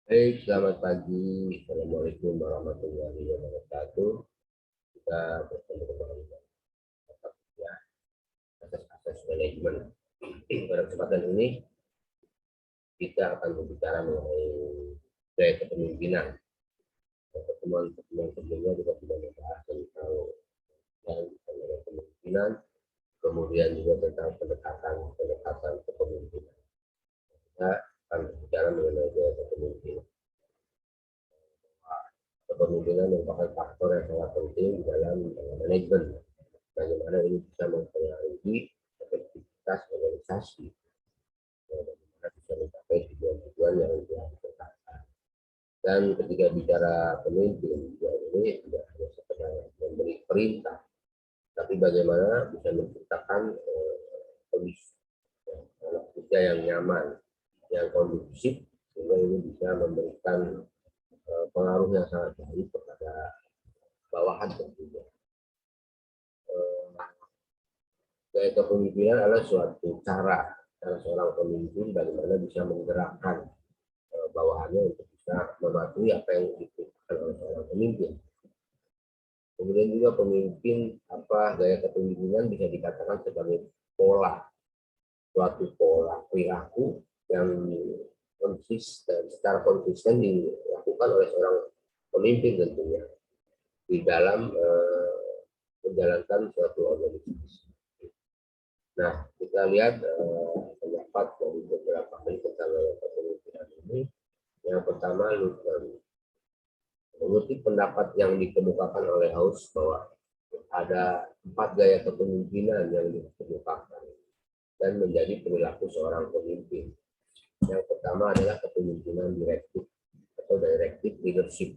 Baik, selamat pagi. Assalamualaikum warahmatullahi wabarakatuh. Kita bertemu kembali ya, atas manajemen. Pada kesempatan ini kita akan berbicara mengenai gaya kepemimpinan. Pertemuan sebelumnya kita sudah membahas tentang kepemimpinan, kemudian juga tentang pendekatan kepemimpinan. Kita akan berbicara mengenai gaya kepemimpinan. Kepemimpinan merupakan faktor yang sangat penting di dalam manajemen. Bagaimana ini bisa mempengaruhi efektivitas organisasi, bagaimana bisa mencapai tujuan-tujuan yang ditetapkan. Dan ketika bicara pemimpin, ini tidak hanya sekedar memberi perintah, tapi bagaimana bisa menciptakan kondisi kerja yang nyaman, yang kondusif, sehingga ini bisa memberikan pengaruh yang sangat baik kepada bawahan tentunya. Gaya kepemimpinan adalah suatu cara seorang pemimpin bagaimana bisa menggerakkan bawahannya untuk bisa mematuhi apa yang dibutuhkan oleh seorang pemimpin. Kemudian juga gaya kepemimpinan bisa dikatakan sebagai suatu pola perilaku yang secara konsisten dilakukan oleh seorang pemimpin tentunya di dalam menjalankan suatu organisasi. Nah, kita lihat pendapat dari beberapa ahli tentang gaya kepemimpinan ini. Yang pertama, mengutip pendapat yang dikemukakan oleh House bahwa ada 4 gaya kepemimpinan yang dikemukakan dan menjadi perilaku seorang pemimpin. Yang pertama adalah kepemimpinan direktif atau directive leadership,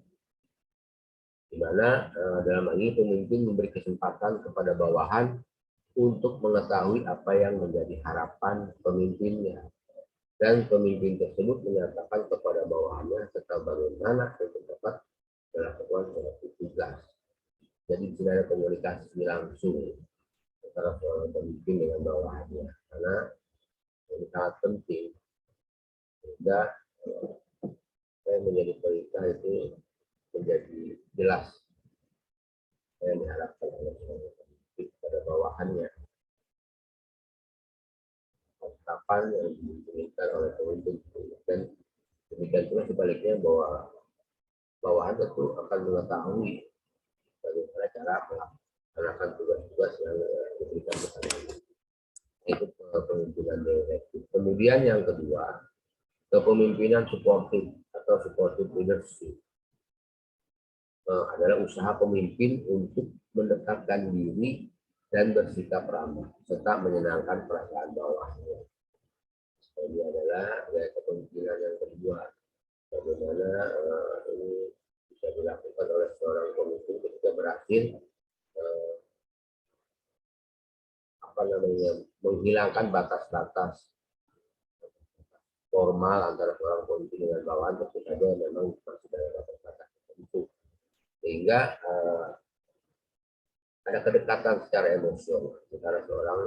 di mana dalam hal ini pemimpin memberi kesempatan kepada bawahan untuk mengetahui apa yang menjadi harapan pemimpinnya, dan pemimpin tersebut menyatakan kepada bawahannya tentang bagaimana untuk dapat melakukan suatu tugas. Jadi tidak ada komunikasi langsung antara seorang pemimpin dengan bawahannya, karena ini sangat penting sehingga yang menjadi perintah itu menjadi jelas yang diharapkan oleh seorang pemimpin pada bawahannya. Kapan yang diinginkan oleh pemimpin, dan demikian pula sebaliknya bahwa bawahan tentu akan mengetahui bagaimana cara melaksanakan tugas-tugas yang diberikan kepadanya. Itu kepemimpinan direktif. Kemudian yang kedua, kepemimpinan suportif atau supportive leadership adalah usaha pemimpin untuk mendekatkan diri dan bersikap ramah serta menyenangkan perasaan bawahannya. Ini adalah gaya kepemimpinan yang kedua, bagaimana ini bisa dilakukan oleh seorang pemimpin ketika berhasil menghilangkan batas-batas formal antara seorang pemimpin dengan bawahan, tentu saja memang masih ada batas-batas tertentu, sehingga ada kedekatan secara emosional antara seorang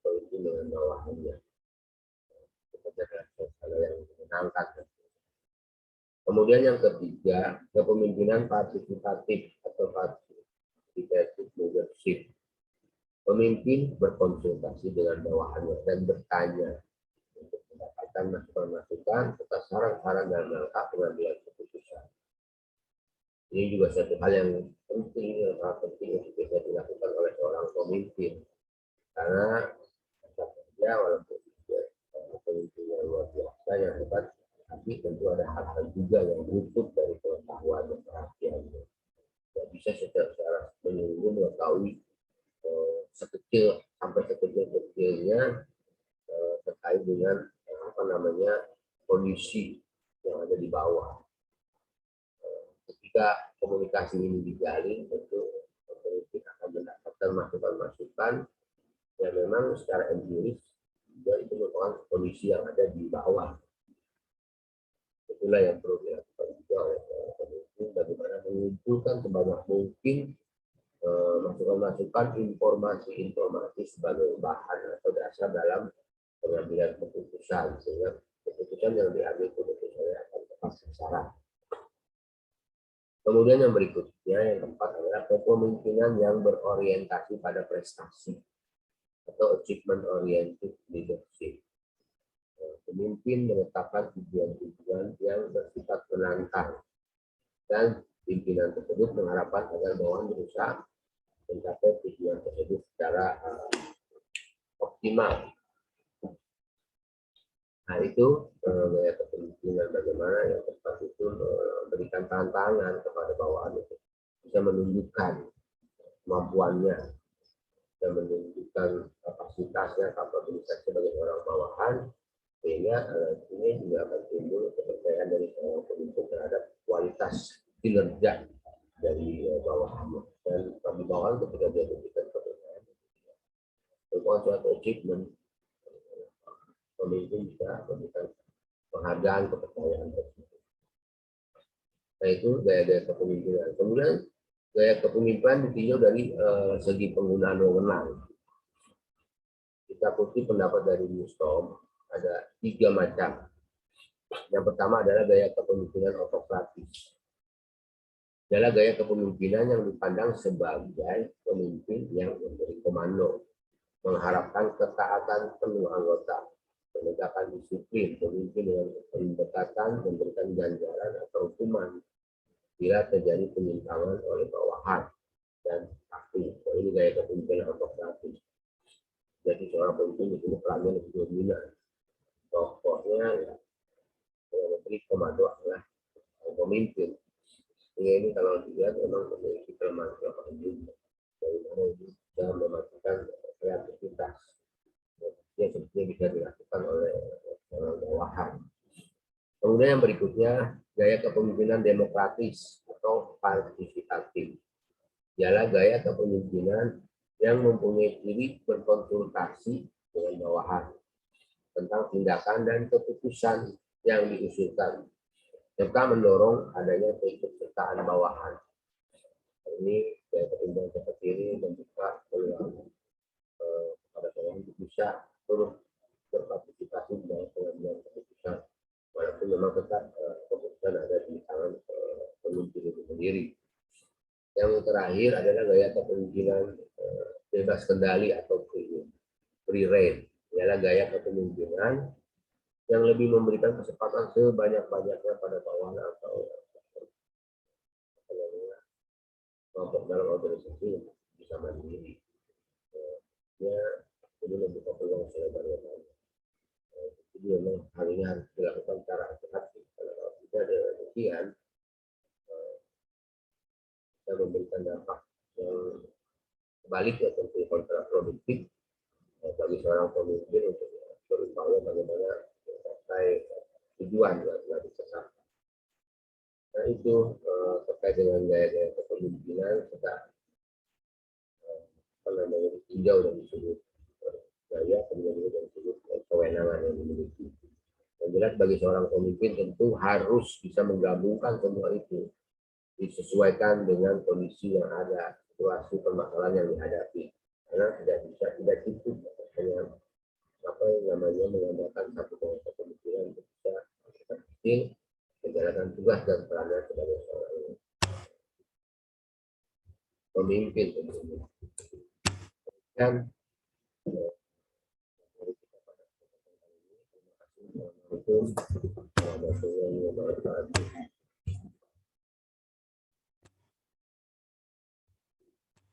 pemimpin dengan bawahannya. Kalau yang menyenangkan. Kemudian yang ketiga, kepemimpinan partisipatif atau participative leadership. Pemimpin berkonsultasi dengan bawahannya dan bertanya untuk mendapatkan masukan-masukan serta saran-saran dalam rangka pengambilan keputusan. Ini juga satu hal yang penting, yang sangat penting untuk bisa dilakukan oleh seorang pemimpin, karena ya walaupun pemimpin yang luar biasa yang hebat, tapi tentu ada hal-hal juga yang luput dari pengetahuan dan perhatiannya. Tidak bisa secara menyeluruh mengetahui sekecil sampai sekecil-kecilnya terkait dengan kondisi yang ada di bawah. Ketika komunikasi ini dijalin, tentu pemimpin akan mendapatkan masukan-masukan yang memang secara empiris juga itu merupakan kondisi yang ada di bawah. Itulah yang perlu dilakukan juga oleh pemimpin, bagaimana mengumpulkan sebanyak mungkin masukan-masukan, informasi-informasi sebagai bahan atau dasar dalam pengambilan keputusan, sehingga keputusan yang diambil keputusan akan tepat tepat sasaran. Kemudian yang berikutnya, yang keempat adalah kepemimpinan yang berorientasi pada prestasi atau achievement oriented leadership. Pemimpin menetapkan tujuan-tujuan yang bersifat menantang dan pimpinan tersebut mengharapkan agar bawahan berusaha mencapai tujuan tersebut secara optimal. Nah itu gaya kepemimpinan bagaimana yang tepat itu memberikan tantangan kepada bawahan itu bisa menunjukkan kemampuannya dan menunjukkan kapasitasnya, kapabilitas sebagai orang bawahan, sehingga ini juga akan timbul kepercayaan dari seorang pemimpin terhadap kualitas kinerja dari bawahannya. Dan bagi bawahan ketika dia memberikan kepercayaan, merupakan suatu achievement. Pemimpin bisa memberikan penghargaan kepercayaan tersebut. Nah itu gaya-gaya kepemimpinan. Kemudian gaya kepemimpinan ditinjau dari segi penggunaan wewenang. Kita kutip pendapat dari Newstom, ada 3 macam. Yang pertama adalah gaya kepemimpinan autokratis. Adalah gaya kepemimpinan yang dipandang sebagai pemimpin yang memberi komando, mengharapkan ketaatan penuh anggota, menegakkan disiplin, pemimpin dengan pendekatan, memberikan ganjaran atau hukuman bila terjadi penyimpangan oleh bawahan dan aktif. Ini gaya kepemimpinan autokratis. Jadi seorang pemimpin di sini perannya lebih dominan. Tokohnya ya, yang memberi komando adalah pemimpin. Ini kalau dilihat memang memiliki kelemahan juga. Dari mana ini bisa mematikan kreativitas. Yang sebetulnya bisa dilakukan oleh orang bawahan. Kemudian yang berikutnya, gaya kepemimpinan demokratis atau partisipatif. Ialah gaya kepemimpinan yang mempunyai ciri berkonsultasi dengan bawahan tentang tindakan dan keputusan yang diusulkan, serta mendorong adanya keikutsertaan bawahan. Ini gaya kepemimpinan seperti ini membuka peluang kepada bawahan untuk bisa turut berpartisipasi dalam pengambilan keputusan, walaupun memang tetap keputusan ada di tangan pemimpin itu sendiri. Yang terakhir adalah gaya kepemimpinan bebas kendali atau free rein. Ialah gaya kepemimpinan yang lebih memberikan kesempatan sebanyak-banyaknya pada bawahan atau kelompok dalam organisasi yang bisa mandiri. Ya, ini membuka peluang selebar-lebarnya. Jadi memang hal ini harus dilakukan secara hati-hati. Kalau tidak ada demikian, kita memberikan dampak yang sebaliknya, tentu kontraproduktif bagi seorang pemimpin untuk berupaya bagaimana mencapai tujuan yang telah ditetapkan. Nah itu terkait dengan gaya-gaya kepemimpinan kita ditinjau dari sudut gaya, kemudian dari sudut kewenangan yang dimiliki. Yang jelas bagi seorang pemimpin tentu harus bisa menggabungkan semua itu, disesuaikan dengan kondisi yang ada, situasi permasalahan yang dihadapi. Karena tidak cukup hanya apa yang namanya mengandalkan satu kepemimpinan untuk bisa berhasil menjalankan tugas dan perannya sebagai seorang pemimpin tentunya. Dan terima kasih.